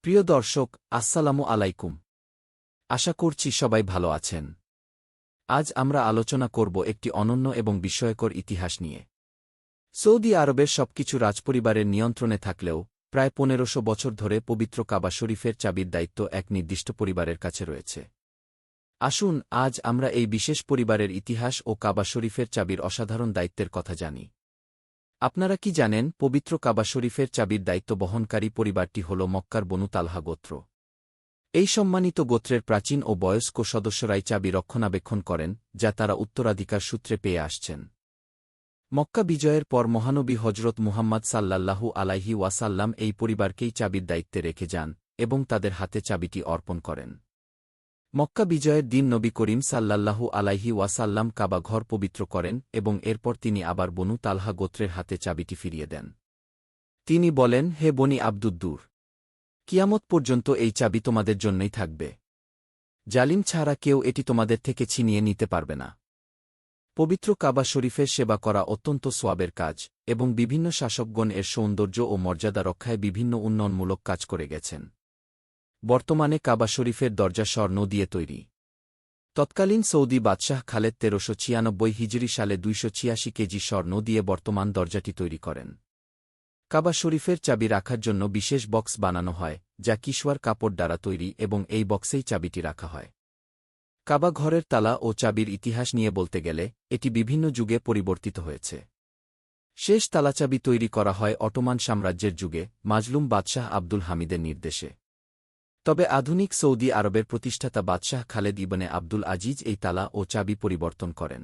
প্রিয় দর্শক, আসসালামু আলাইকুম। আশা করছি সবাই ভালো আছেন। আজ আমরা আলোচনা করব একটি অনন্য এবং বিস্ময়কর ইতিহাস নিয়ে। সৌদি আরবের সবকিছু রাজপরিবারের নিয়ন্ত্রণে থাকলেও প্রায় ১৫০০ বছর ধরে পবিত্র কাবা শরীফের চাবির দায়িত্ব এক নির্দিষ্ট পরিবারের কাছে রয়েছে। আসুন আজ আমরা এই বিশেষ পরিবারের ইতিহাস ও কাবা শরীফের চাবির অসাধারণ দায়িত্বের কথা জানি। আপনারা কি জানেন, পবিত্র কাবা শরীফের চাবির দায়িত্ব বহনকারী পরিবারটি হল মক্কার বনু তালহা গোত্র। এই সম্মানিত গোত্রের প্রাচীন ও বয়স্ক সদস্যরাই চাবি রক্ষণাবেক্ষণ করেন, যা তারা উত্তরাধিকার সূত্রে পেয়ে আসছেন। মক্কা বিজয়ের পর মহানবী হজরত মুহাম্মদ সাল্লাল্লাহু আলাইহি ওয়াসাল্লাম এই পরিবারকেই চাবির দায়িত্বে রেখে যান এবং তাদের হাতে চাবিটি অর্পণ করেন। মক্কা বিজয়ের দিন নবী করিম সাল্লাল্লাহু আলাইহি ওয়াসাল্লাম কাবা ঘর পবিত্র করেন এবং এরপর তিনি আবার বনু তালহা গোত্রের হাতে চাবিটি ফিরিয়ে দেন। তিনি বলেন, হে বনি আব্দুদ্দুর, কিয়ামত পর্যন্ত এই চাবি তোমাদের জন্যই থাকবে। জালিম ছাড়া কেউ এটি তোমাদের থেকে ছিনিয়ে নিতে পারবে না। পবিত্র কাবা শরীফের সেবা করা অত্যন্ত সোয়াবের কাজ এবং বিভিন্ন শাসকগণ এর সৌন্দর্য ও মর্যাদা রক্ষায় বিভিন্ন উন্নয়নমূলক কাজ করে গেছেন। বর্তমানে কাবা শরীফের দরজা স্বর্ণ দিয়ে তৈরি। তৎকালীন সৌদি বাদশাহ খালেদ ১৩৯৬ হিজরি সালে ২৮৬ কেজি স্বর্ণ দিয়ে বর্তমান দরজাটি তৈরি করেন। কাবা শরীফের চাবি রাখার জন্য বিশেষ বক্স বানানো হয়, যা কিশওয়ার কাপড় দ্বারা তৈরি এবং এই বক্সেই চাবিটি রাখা হয়। কাবা ঘরের তালা ও চাবির ইতিহাস নিয়ে বলতে গেলে এটি বিভিন্ন যুগে পরিবর্তিত হয়েছে। শেষ তালাচাবি তৈরি করা হয় অটোমান সাম্রাজ্যের যুগে মাজলুম বাদশাহ আব্দুল হামিদের নির্দেশে। তবে আধুনিক সৌদি আরবের প্রতিষ্ঠাতা বাদশাহ খালেদ ইবনে আব্দুল আজিজ এই তালা ও চাবি পরিবর্তন করেন।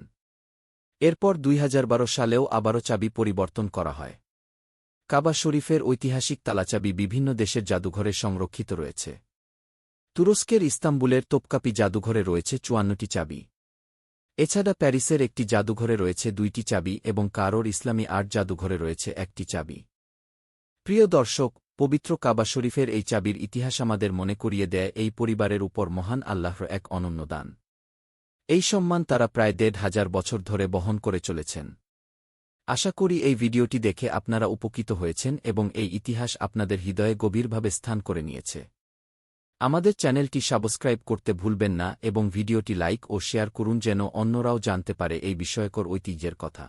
এরপর ২০১২ সালেও আবারও চাবি পরিবর্তন করা হয়। কাবা শরীফের ঐতিহাসিক তালাচাবি বিভিন্ন দেশের জাদুঘরে সংরক্ষিত রয়েছে। তুরস্কের ইস্তাম্বুলের তোপকাপি জাদুঘরে রয়েছে ৫৪টি চাবি। এছাড়া প্যারিসের একটি জাদুঘরে রয়েছে ২টি চাবি এবং কায়রোর ইসলামী আর্ট জাদুঘরে রয়েছে একটি চাবি। প্রিয় দর্শক, পবিত্র কাবা শরীফের এই চাবির ইতিহাস আমাদের মনে করিয়ে দেয় এই পরিবারের উপর মহান আল্লাহর এক অনন্য দান। এই সম্মান তারা প্রায় ১৫০০ বছর ধরে বহন করে চলেছেন। আশা করি এই ভিডিওটি দেখে আপনারা উপকৃত হয়েছেন এবং এই ইতিহাস আপনাদের হৃদয়ে গভীরভাবে স্থান করে নিয়েছে। আমাদের চ্যানেলটি সাবস্ক্রাইব করতে ভুলবেন না এবং ভিডিওটি লাইক ও শেয়ার করুন যেন অন্যরাও জানতে পারে এই বিস্ময়কর ঐতিহ্যের কথা।